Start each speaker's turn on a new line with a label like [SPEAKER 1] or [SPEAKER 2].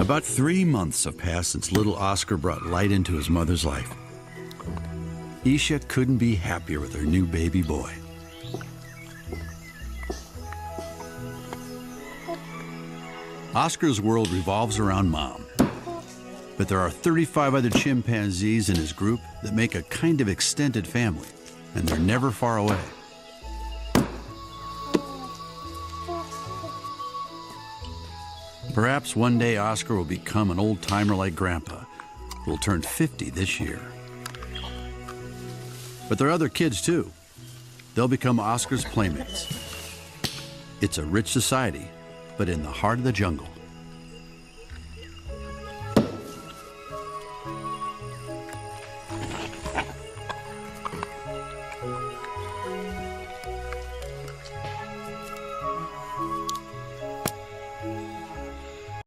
[SPEAKER 1] About 3 months have passed since little Oscar brought light into his mother's life. Isha couldn't be happier with her new baby boy. Oscar's world revolves around Mom. But there are 35 other chimpanzees in his group that make a kind of extended family, and they're never far away. Perhaps one day Oscar will become an old-timer like Grandpa, who will turn 50 this year. But there are other kids, too. They'll become Oscar's playmates. It's a rich society, but in the heart of the jungle.